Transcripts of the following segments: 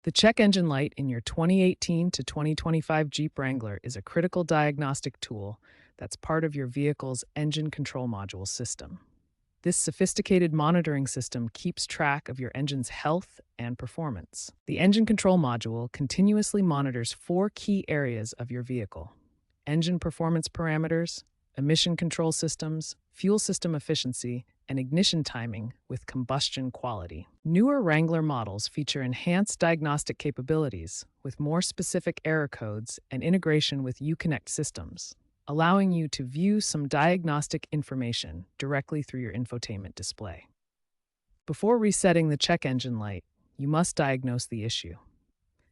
The check engine light in your 2018 to 2025 Jeep Wrangler is a critical diagnostic tool that's part of your vehicle's engine control module system. This sophisticated monitoring system keeps track of your engine's health and performance. The engine control module continuously monitors four key areas of your vehicle: engine performance parameters, emission control systems, fuel system efficiency, and ignition timing with combustion quality. Newer Wrangler models feature enhanced diagnostic capabilities with more specific error codes and integration with Uconnect systems, allowing you to view some diagnostic information directly through your infotainment display. Before resetting the check engine light, you must diagnose the issue.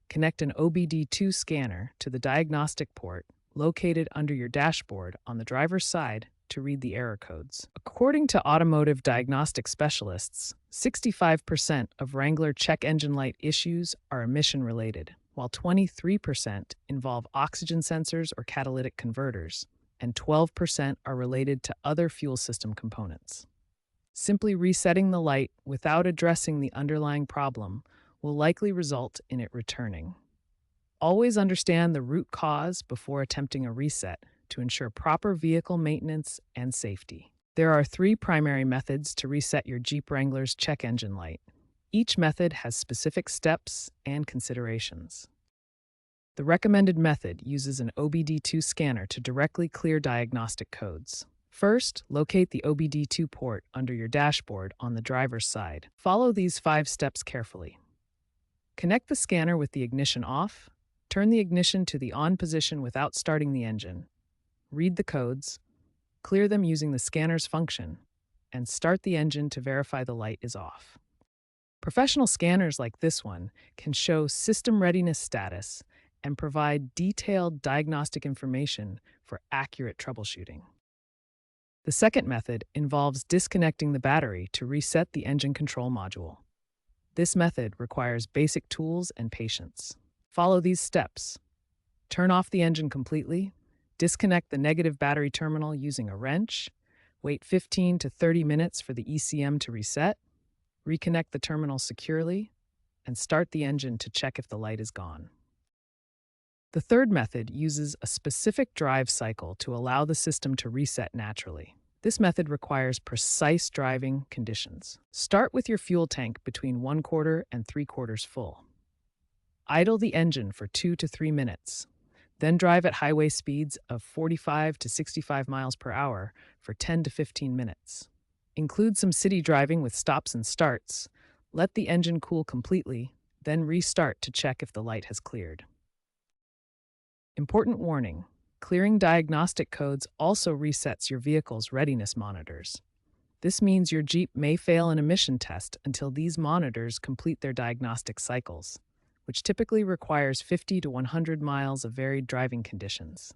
Connect an OBD2 scanner to the diagnostic port located under your dashboard on the driver's side to read the error codes. According to automotive diagnostic specialists, 65% of Wrangler check engine light issues are emission-related, while 23% involve oxygen sensors or catalytic converters, and 12% are related to other fuel system components. Simply resetting the light without addressing the underlying problem will likely result in it returning. Always understand the root cause before attempting a reset to ensure proper vehicle maintenance and safety. There are three primary methods to reset your Jeep Wrangler's check engine light. Each method has specific steps and considerations. The recommended method uses an OBD2 scanner to directly clear diagnostic codes. First, locate the OBD2 port under your dashboard on the driver's side. Follow these 5 steps carefully. Connect the scanner with the ignition off. Turn the ignition to the on position without starting the engine. Read the codes, clear them using the scanner's function, and start the engine to verify the light is off. Professional scanners like this one can show system readiness status and provide detailed diagnostic information for accurate troubleshooting. The second method involves disconnecting the battery to reset the engine control module. This method requires basic tools and patience. Follow these steps. Turn off the engine completely, disconnect the negative battery terminal using a wrench, wait 15 to 30 minutes for the ECM to reset, reconnect the terminal securely, and start the engine to check if the light is gone. The third method uses a specific drive cycle to allow the system to reset naturally. This method requires precise driving conditions. Start with your fuel tank between 1/4 and 3/4 full. Idle the engine for 2 to 3 minutes. Then drive at highway speeds of 45 to 65 miles per hour for 10 to 15 minutes. Include some city driving with stops and starts. Let the engine cool completely, then restart to check if the light has cleared. Important warning: clearing diagnostic codes also resets your vehicle's readiness monitors. This means your Jeep may fail an emission test until these monitors complete their diagnostic cycles, which typically requires 50 to 100 miles of varied driving conditions.